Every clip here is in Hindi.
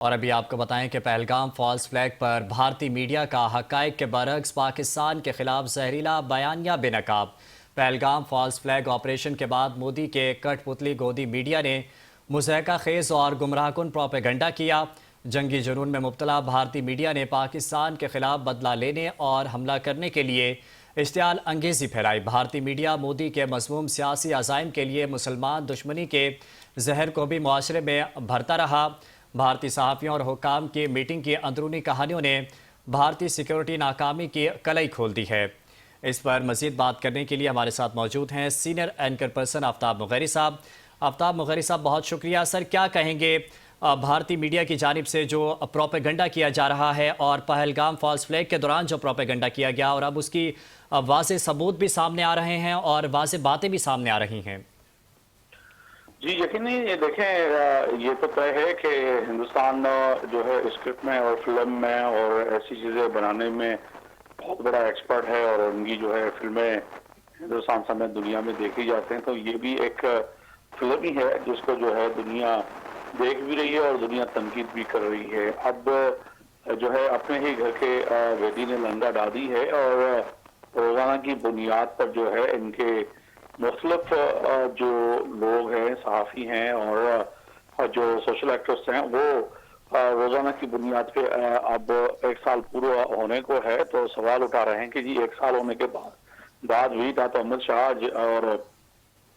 और अभी आपको बताएं कि पहलगाम फॉल्स फ्लैग पर भारतीय मीडिया का हक़ाइक़ के बरअक्स पाकिस्तान के खिलाफ जहरीला बयानिया बेनकाब। पहलगाम फॉल्स फ्लैग ऑपरेशन के बाद मोदी के कठपुतली गोदी मीडिया ने मुज़हका खेज़ और गुमराहकुन प्रोपेगंडा किया। जंगी जुनून में मुब्तला भारतीय मीडिया ने पाकिस्तान के खिलाफ बदला लेने और हमला करने के लिए इश्तियाल अंगेज़ी फैलाई। भारतीय मीडिया मोदी के मज़मूम सियासी अज़ाइम के लिए मुसलमान दुश्मनी के जहर को भी मुआशरे में भरता रहा। भारतीय सहाफ़ियों और हुक्काम की मीटिंग की अंदरूनी कहानियों ने भारतीय सिक्योरिटी नाकामी की कलई खोल दी है। इस पर मज़ीद बात करने के लिए हमारे साथ मौजूद हैं senior anchor person Aftab Mugheri साहब। आफ्ताब मुगैरी साहब, बहुत शुक्रिया। सर, क्या कहेंगे भारतीय मीडिया की जानिब से जो प्रोपेगंडा किया जा रहा है और पहलगाम फॉल्स फ्लैग के दौरान जो प्रोपेगंडा किया गया और अब उसकी वाज़े सबूत भी सामने आ रहे हैं और वाज़े बातें भी सामने आ रही हैं? जी, यकीनी ये देखें, ये तो तय है कि हिंदुस्तान जो है स्क्रिप्ट में और फिल्म में और ऐसी चीज़ें बनाने में बहुत बड़ा एक्सपर्ट है और उनकी जो है फिल्में हिंदुस्तान समेत दुनिया में देखी जाते हैं। तो ये भी एक फिल्म ही है जिसको जो है दुनिया देख भी रही है और दुनिया तनकीद भी कर रही है। अब जो है अपने ही घर के बेटी ने लंगा डाली है और रोजाना की बुनियाद पर जो है इनके मुख्तलिफ जो लोग हैं, सहाफ़ी हैं और जो सोशल एक्टिविस्ट हैं, वो रोजाना की बुनियाद पे अब 1 साल पूरा होने को है तो सवाल उठा रहे हैं कि जी 1 साल होने के बाद भी ना तो अमित शाह और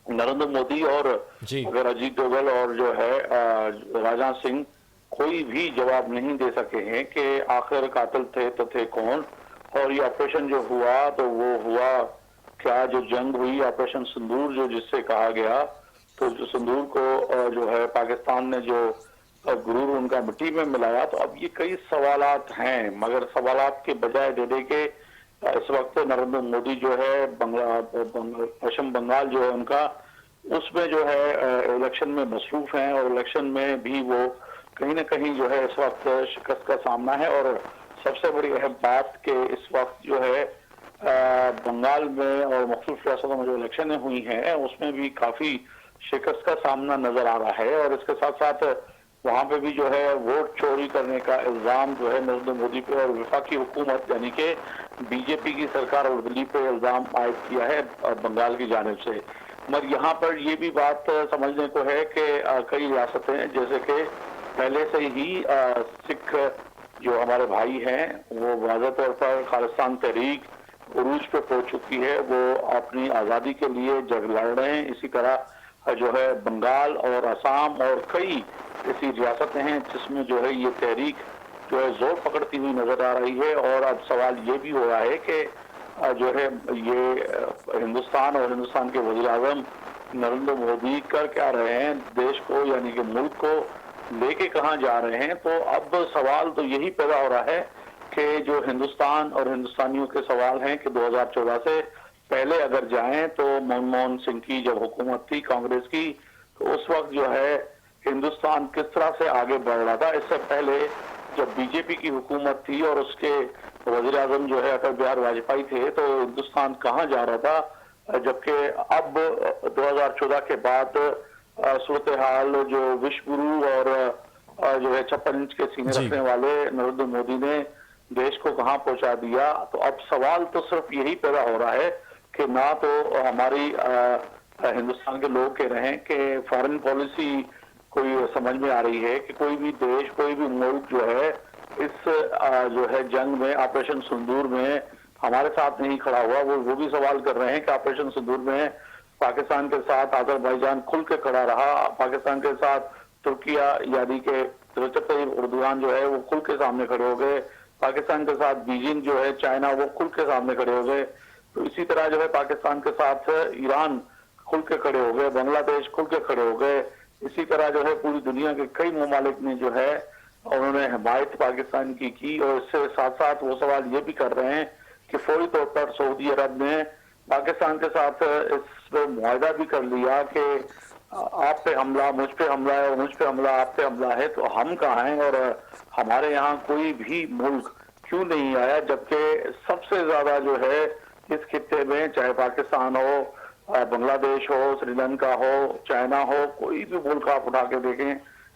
नरेंद्र मोदी और जी। अगर अजीत डोभाल और जो है राजनाथ सिंह कोई भी जवाब नहीं दे सके हैं कि आखिर कातिल थे तो थे कौन, और ये ऑपरेशन जो हुआ तो वो हुआ क्या, जो जंग हुई ऑपरेशन सिंदूर जो जिससे कहा गया, तो जो सिंदूर को जो है पाकिस्तान ने जो गुरूर उनका मिट्टी में मिलाया। तो अब ये कई सवालात हैं, मगर सवालात के बजाय दे के इस वक्त नरेंद्र मोदी जो है पश्चिम बंगाल जो है उनका, उसमें जो है इलेक्शन में मसरूफ हैं और इलेक्शन में भी वो कहीं ना कहीं जो है इस वक्त शिकस्त का सामना है। और सबसे बड़ी अहम बात कि इस वक्त जो है बंगाल में और मुख्तलिफ रियासतों में जो इलेक्शनें हुई हैं उसमें भी काफी शिकस्त का सामना नजर आ रहा है। और इसके साथ साथ वहां पे भी जो है वोट चोरी करने का इल्जाम जो है नरेंद्र मोदी पे और वफाकी हुकूमत यानी कि बीजेपी की सरकार और दिल्ली पे इल्जाम आयद किया है बंगाल की जानिब से। मगर यहाँ पर ये भी बात समझने को है कि कई रियासतें जैसे कि पहले से ही सिख जो हमारे भाई हैं वो वाज़ह तौर पर खालिस्तान तहरीक उरूज पे पहुंच चुकी है, वो अपनी आज़ादी के लिए जंग लड़ रहे हैं। इसी तरह जो है बंगाल और असम और कई ऐसी रियासतें हैं जिसमें जो है ये तहरीक जो है जोर पकड़ती हुई नजर आ रही है। और अब सवाल ये भी हो रहा है कि जो है ये हिंदुस्तान और हिंदुस्तान के वज़ीर आज़म नरेंद्र मोदी कर क्या रहे हैं, देश को यानी कि मुल्क को लेके कहाँ जा रहे हैं। तो अब सवाल तो यही पैदा हो रहा है कि जो हिंदुस्तान और हिंदुस्तानियों के सवाल हैं कि 2014 से पहले अगर जाएं तो मनमोहन सिंह की जब हुकूमत थी कांग्रेस की, तो उस वक्त जो है हिंदुस्तान किस तरह से आगे बढ़ रहा था। इससे पहले जब बीजेपी की हुकूमत थी और उसके वज़ीर आज़म जो है अटल बिहारी वाजपेयी थे, तो हिंदुस्तान कहाँ जा रहा था। जबकि अब 2014 के बाद सूरत हाल जो विश्व गुरु और जो है 56 इंच के सीने जी। रखने वाले नरेंद्र मोदी ने देश को कहां पहुंचा दिया। तो अब सवाल तो सिर्फ यही पैदा हो रहा है कि ना तो हमारी हिंदुस्तान के लोग कह रहे हैं कि फॉरेन पॉलिसी कोई समझ में आ रही है कि कोई भी देश कोई भी मुल्क जो है इस जो है जंग में ऑपरेशन सिंदूर में हमारे साथ नहीं खड़ा हुआ। वो भी सवाल कर रहे हैं कि ऑपरेशन सिंदूर में पाकिस्तान के साथ अजरबैजान खुल के खड़ा रहा, पाकिस्तान के साथ तुर्किया यानी कि रजब तय्यिप एर्दोगान जो है वो खुल के सामने खड़े हो गए, पाकिस्तान के साथ बीजिंग जो है चाइना वो खुल के सामने खड़े हो गए। तो इसी तरह जो है पाकिस्तान के साथ ईरान खुल के खड़े हो गए, बांग्लादेश खुल के खड़े हो गए। इसी तरह जो है पूरी दुनिया के कई ममालिक ने जो है उन्होंने हिमायत पाकिस्तान की और इससे साथ साथ वो सवाल ये भी कर रहे हैं कि फौरी तौर पर सऊदी अरब ने पाकिस्तान के साथ इस पे मुआहदा भी कर लिया कि आप पे हमला मुझ पे हमला है और मुझ पे हमला आप पे हमला है, तो हम कहाँ हैं और हमारे यहाँ कोई भी मुल्क क्यों नहीं आया। जबकि सबसे ज्यादा जो है इस खित्ते में चाहे पाकिस्तान हो, बांग्लादेश हो, श्रीलंका हो, चाइना हो, कोई भी मुल्क आप उठा के देखें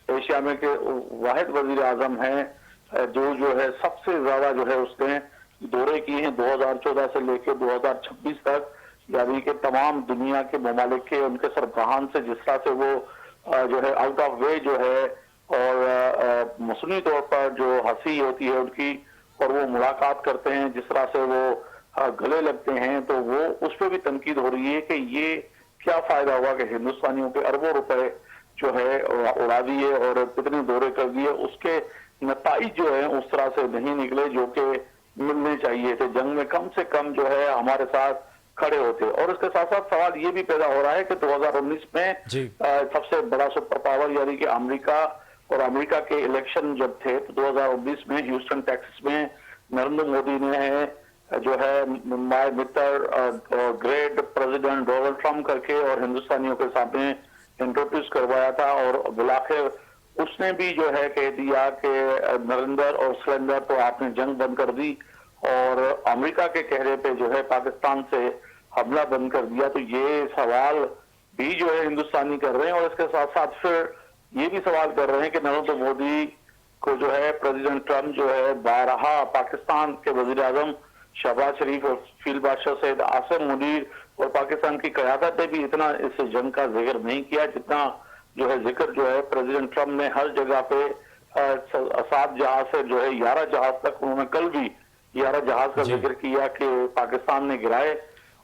एशिया में के वाहिद वजीर आजम हैं जो है सबसे ज्यादा जो है उसने दौरे किए हैं 2014 से लेकर 2026 तक, यानी कि तमाम दुनिया के ममालिक के उनके सरबराहान से जिस तरह से वो जो है आउट ऑफ वे जो है और मसनूई तौर पर जो हंसी होती है उनकी और वो मुलाकात करते हैं, जिस तरह से वो गले लगते हैं, तो वो उस पर भी तनकीद हो रही है कि ये क्या फायदा हुआ कि हिंदुस्तानियों के अरबों रुपए जो है उड़ा दिए और कितने दौरे कर दिए, उसके नताइज जो है उस तरह से नहीं निकले जो कि मिलने चाहिए थे। जंग में कम से कम जो है हमारे साथ खड़े होते। और इसके साथ साथ सवाल ये भी पैदा हो रहा है कि 2019 में सबसे बड़ा सुपर पावर यानी कि अमेरिका और अमेरिका के इलेक्शन जब थे तो 2019 में ह्यूस्टन टेक्सास में नरेंद्र मोदी ने जो है my Mitra great president Donald Trump करके और हिंदुस्तानियों के सामने इंट्रोड्यूस करवाया था और बिलाखिर उसने भी जो है कह दिया कि नरेंद्र और सिलेंडर तो आपने जंग बंद कर दी और अमेरिका के कहने पे जो है पाकिस्तान से हमला बंद कर दिया। तो ये सवाल भी जो है हिंदुस्तानी कर रहे हैं और इसके साथ साथ फिर ये भी सवाल कर रहे हैं कि नरेंद्र मोदी को जो है प्रेसिडेंट ट्रंप जो है बारहा पाकिस्तान के वजीर आजम शहबाज शरीफ और फील्ड बादशाह सैयद आसिम मुनीर और पाकिस्तान की क़यादत ने भी इतना इस जंग का जिक्र नहीं किया जितना जो है जिक्र जो है प्रेसिडेंट ट्रंप ने हर जगह पे 7 जहाज से जो है 11 जहाज तक, उन्होंने कल भी 11 जहाज का जिक्र किया कि पाकिस्तान ने गिराए।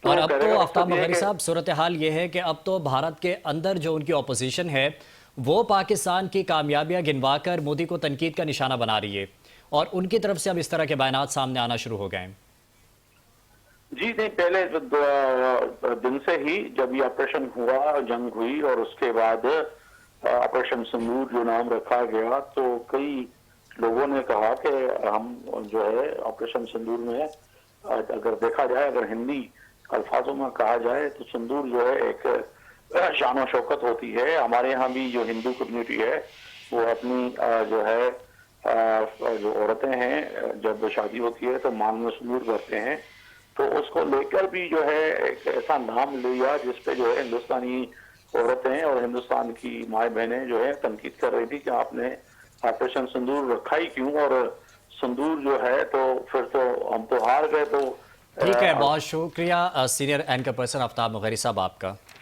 और अब तो आफ्ताब मगहरी साहब सूरत हाल ये है कि अब तो भारत के अंदर जो उनकी ऑपोजिशन है वो पाकिस्तान की कामयाबियां गिनवाकर मोदी को तनकीद का निशाना बना रही है और उनकी तरफ से अब इस तरह के बयानात सामने आना शुरू हो गए हैं। जी नहीं, पहले दिन से ही जब ये ऑपरेशन हुआ, जंग हुई और उसके बाद ऑपरेशन सिंदूर जो नाम रखा गया, तो कई लोगों ने कहा कि हम जो है ऑपरेशन सिंदूर में अगर देखा जाए, अगर हिंदी अल्फाजों में कहा जाए तो सिंदूर जो है एक शान और शौकत होती है। हमारे यहाँ भी जो हिंदू कम्युनिटी है वो अपनी जो है जो औरतें हैं जब शादी होती है तो मांग में सिंदूर भरते हैं, तो उसको लेकर भी जो है एक ऐसा नाम लिया जिसपे जो है हिंदुस्तानी औरतें और हिंदुस्तान की माए बहनें जो है तनकीद कर रही थी कि आपने ऑपरेशन सिंदूर रखा ही क्यों, और सिंदूर जो है तो फिर तो हम तो हार गए। तो ठीक है, बहुत शुक्रिया सीनियर एंकर पर्सन आफ्ताब मगहरी साहब आपका।